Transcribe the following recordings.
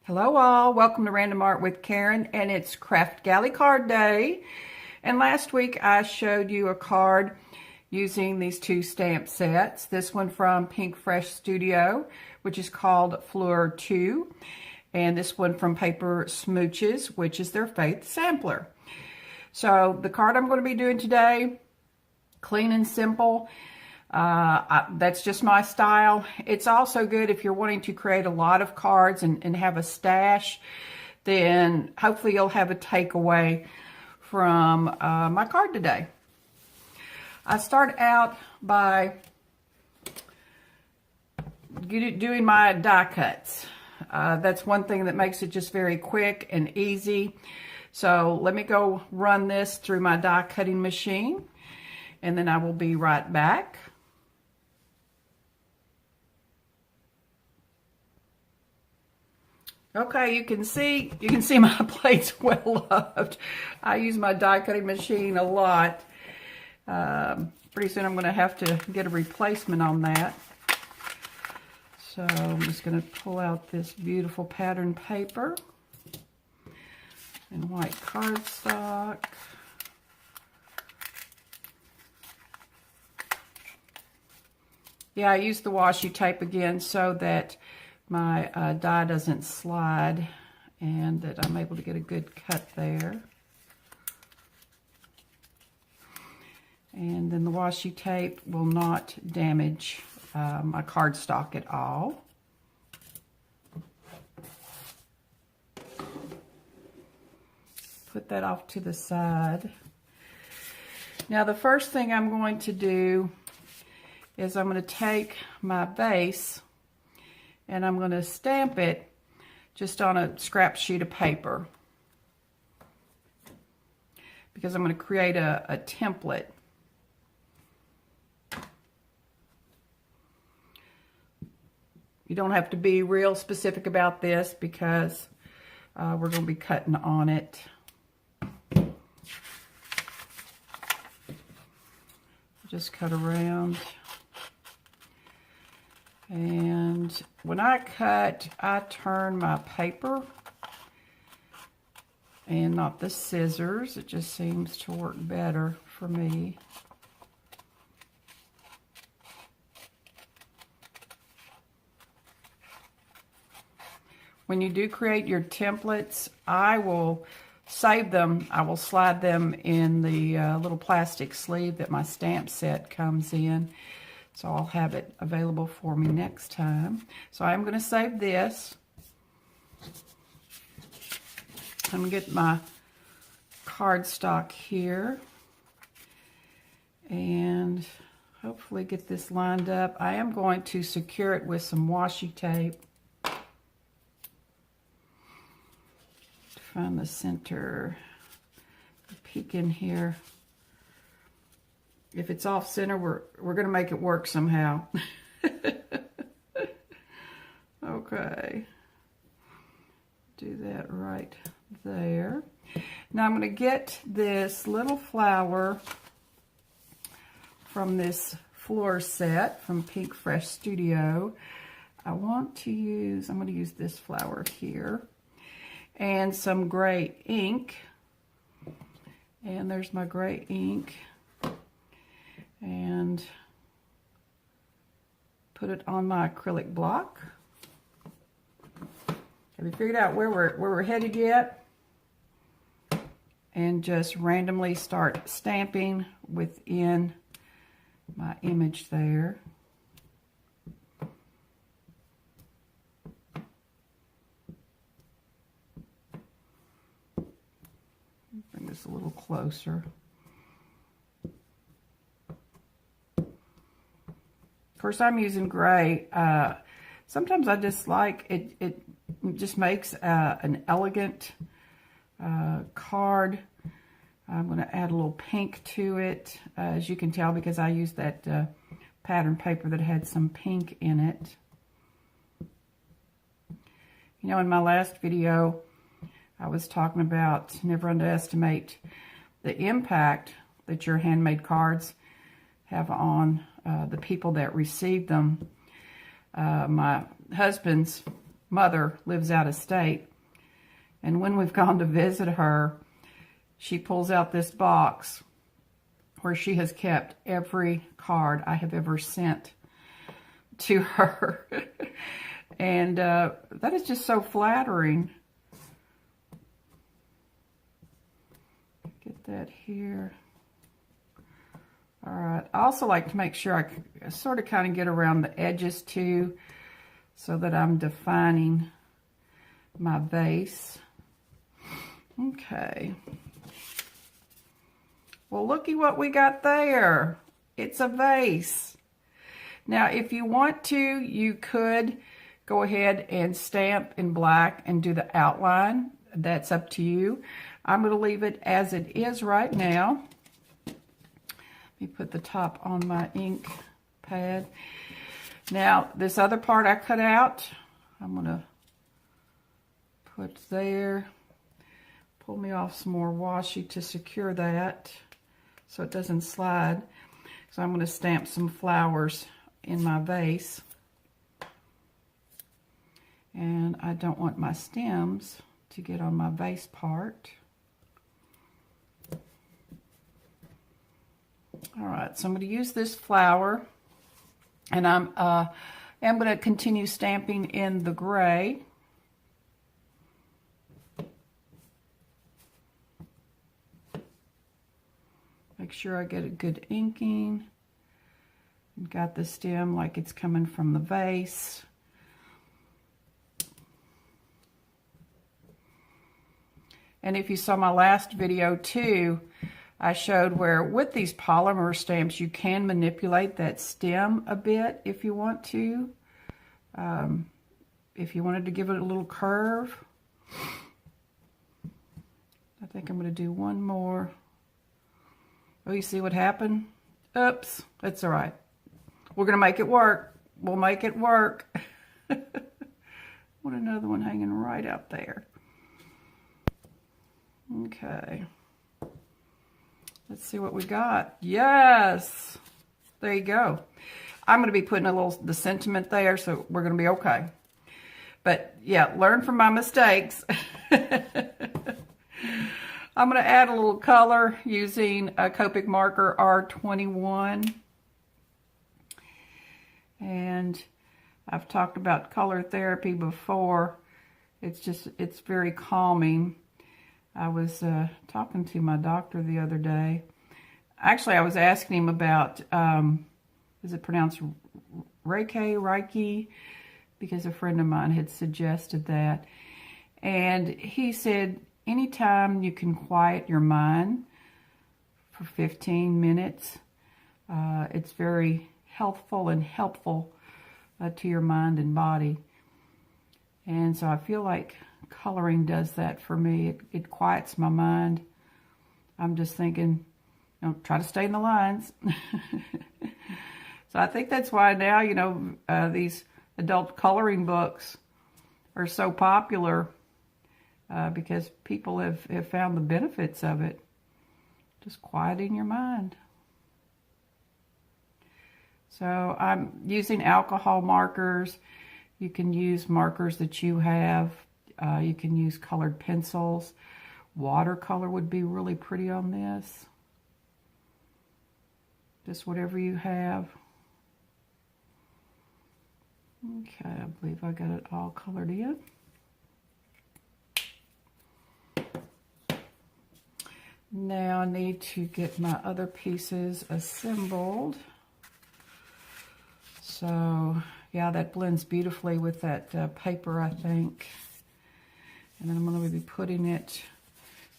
Hello all, welcome to Random Art with Karen, and it's Kraftgali card day. And last week I showed you a card using these two stamp sets. This one from Pink Fresh Studio, which is called Fleur 2, and this one from Paper Smooches, which is their Faith Sampler. So the card I'm going to be doing today, clean and simple. That's just my style. It's also good if you're wanting to create a lot of cards and have a stash, then hopefully you'll have a takeaway from my card today. I start out by doing my die cuts. That's one thing that makes it just very quick and easy. So let me go run this through my die cutting machine, and then I will be right back. Okay, you can see my plate's well loved. I use my die cutting machine a lot. Pretty soon I'm going to have to get a replacement on that. So I'm just going to pull out this beautiful pattern paper and white cardstock. Yeah, I use the washi tape again so that my die doesn't slide and that I'm able to get a good cut there. And then the washi tape will not damage my cardstock at all. Put that off to the side. Now the first thing I'm going to do is I'm going to take my base and I'm going to stamp it just on a scrap sheet of paper because I'm going to create a template. You don't have to be real specific about this because we're going to be cutting on it. Just cut around. And when I cut, I turn my paper and not the scissors. It just seems to work better for me. When you do create your templates, I will save them. I will slide them in the little plastic sleeve that my stamp set comes in. So I'll have it available for me next time. So I'm going to save this. I'm going to get my cardstock here and hopefully get this lined up. I am going to secure it with some washi tape. Find the center, peek in here. If it's off center, we're going to make it work somehow. Okay. Do that right there. Now I'm going to get this little flower from this floor set from Pink Fresh Studio. I'm going to use this flower here and some gray ink. And there's my gray ink. And put it on my acrylic block. Have you figured out where we're headed yet? And just randomly start stamping within my image there. Bring this a little closer. Of course, I'm using gray. Sometimes I just like it. It just makes an elegant card. I'm going to add a little pink to it, as you can tell, because I used that pattern paper that had some pink in it. You know, in my last video, I was talking about never underestimate the impact that your handmade cards have on the people that receive them. My husband's mother lives out of state. And when we've gone to visit her, she pulls out this box where she has kept every card I have ever sent to her. And that is just so flattering. Get that here. All right. I also like to make sure I sort of kind of get around the edges too, so that I'm defining my vase. Okay. Well, looky what we got there. It's a vase. Now, if you want to, you could go ahead and stamp in black and do the outline. That's up to you. I'm going to leave it as it is right now. Let me put the top on my ink pad. Now, this other part I cut out, I'm going to put there. Pull me off some more washi to secure that so it doesn't slide. So I'm going to stamp some flowers in my vase. And I don't want my stems to get on my vase part. All right, so I'm going to use this flower, and I'm going to continue stamping in the gray. Make sure I get a good inking. Got the stem like it's coming from the vase. And if you saw my last video too, I showed where with these polymer stamps you can manipulate that stem a bit if you want to. If you wanted to give it a little curve. I think I'm going to do one more. Oh, you see what happened? Oops, that's all right. We're going to make it work. We'll make it work. Want another one hanging right up there. Okay. Let's see what we got. Yes! There you go. I'm going to be putting the sentiment there, so we're going to be okay. But, yeah, learn from my mistakes. I'm going to add a little color using a Copic marker R21. And I've talked about color therapy before. It's very calming. I was talking to my doctor the other day. Actually, I was asking him about, is it pronounced Reiki? Because a friend of mine had suggested that. And he said, anytime you can quiet your mind for 15 minutes, it's very healthful and helpful to your mind and body. And so I feel like coloring does that for me. It quiets my mind. I'm just thinking, try to stay in the lines. So I think that's why now, these adult coloring books are so popular, because people have found the benefits of it. Just quieting your mind. So I'm using alcohol markers. You can use markers that you have. You can use colored pencils. Watercolor would be really pretty on this. Just whatever you have. Okay, I believe I got it all colored in. Now I need to get my other pieces assembled. So, yeah, that blends beautifully with that paper, I think. And then I'm going to be putting it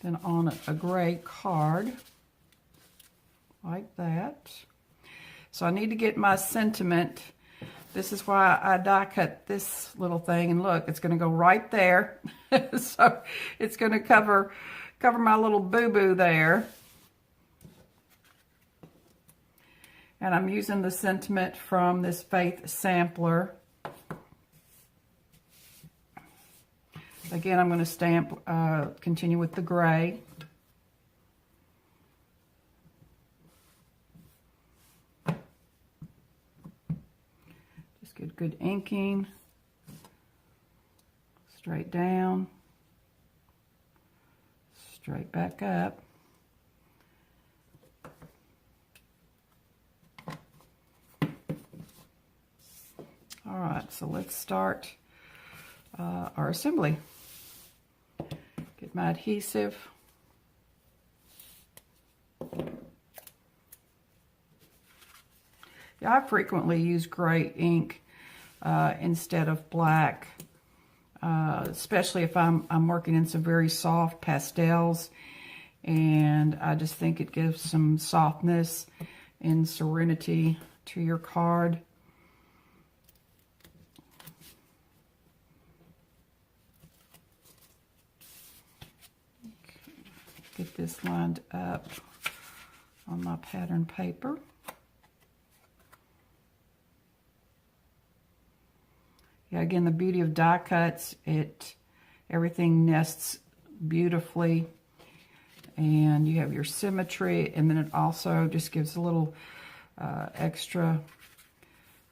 then on a gray card, like that. So I need to get my sentiment. This is why I die cut this little thing, and look, it's going to go right there. So it's going to cover my little boo-boo there. And I'm using the sentiment from this Faith sampler. Again, I'm going to stamp, continue with the gray. Just get good inking. straight down, straight back up. All right, so let's start our assembly. Get my adhesive. Yeah, I frequently use gray ink instead of black, especially if I'm working in some very soft pastels, and I just think it gives some softness and serenity to your card. Okay, get this lined up on my pattern paper. Yeah, again, the beauty of die cuts, everything nests beautifully, and you have your symmetry, and then it also just gives a little extra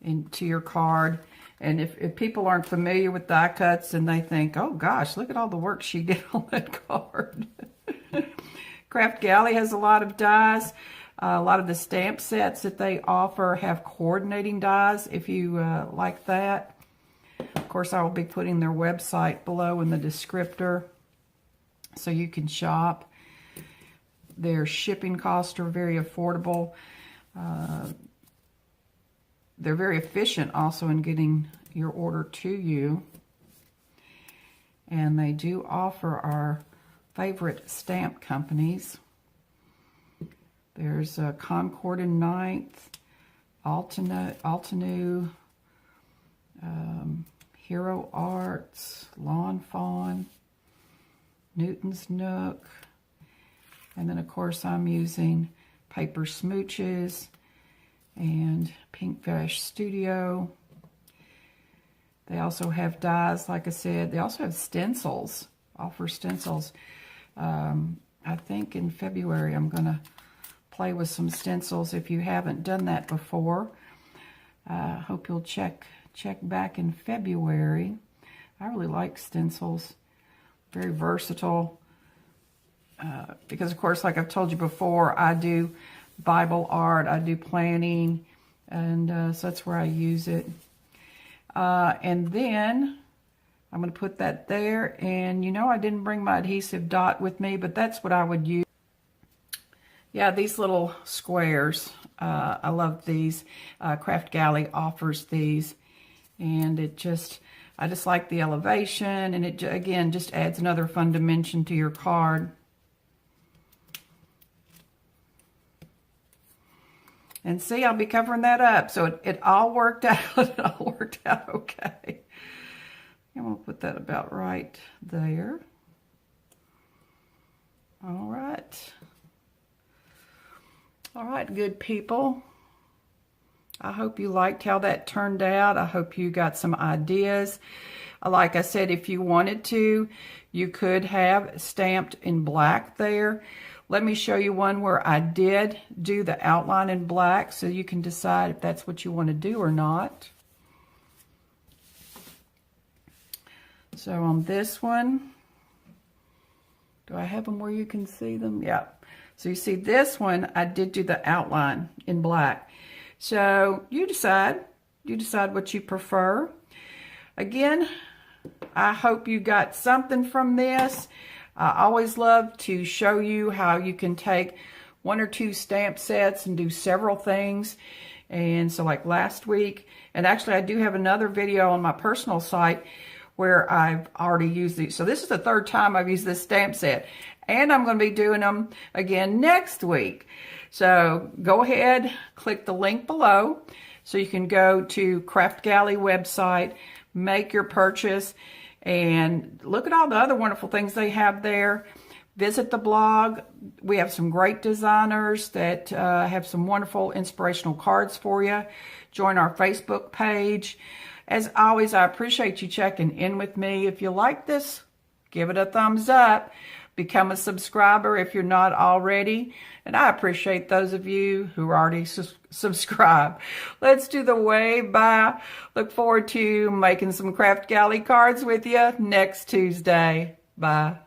into your card. And if people aren't familiar with die cuts and they think, oh gosh, look at all the work she did on that card. Kraftgali has a lot of dies. A lot of the stamp sets that they offer have coordinating dies if you like that. Of course, I will be putting their website below in the descriptor so you can shop. Their shipping costs are very affordable. They're very efficient also in getting your order to you. And they do offer our favorite stamp companies. There's Concord and Ninth, Altenew, Hero Arts, Lawn Fawn, Newton's Nook, and then of course I'm using Paper Smooches and Pinkfish Studio. They also have dies, like I said. They also have stencils, offer stencils. I think in February I'm going to play with some stencils if you haven't done that before. Hope you'll check back in February. I really like stencils. Very versatile. Because of course, like I've told you before, I do Bible art, I do planning, and so that's where I use it. And then I'm going to put that there, and you know I didn't bring my adhesive dot with me, but that's what I would use. Yeah, these little squares, I love these. Kraftgali offers these, and I just like the elevation, and it again just adds another fun dimension to your card. And see, I'll be covering that up, so it all worked out. It all worked out okay. I'm gonna put that about right there. All right. All right, good people. I hope you liked how that turned out. I hope you got some ideas. Like I said, if you wanted to, you could have stamped in black there. Let me show you one where I did do the outline in black so you can decide if that's what you want to do or not. So on this one, do I have them where you can see them? Yeah. So you see this one, I did do the outline in black. So you decide what you prefer. Again, I hope you got something from this. I always love to show you how you can take one or two stamp sets and do several things. And so like last week, and actually I do have another video on my personal site where I've already used these. So this is the third time I've used this stamp set. And I'm going to be doing them again next week. So go ahead, click the link below so you can go to Kraftgali website, make your purchase, and look at all the other wonderful things they have there. Visit the blog. We have some great designers that have some wonderful inspirational cards for you. Join our Facebook page. As always, I appreciate you checking in with me. If you like this, give it a thumbs up. Become a subscriber if you're not already. And I appreciate those of you who already subscribe. Let's do the wave. Bye. Look forward to making some Kraftgali cards with you next Tuesday. Bye.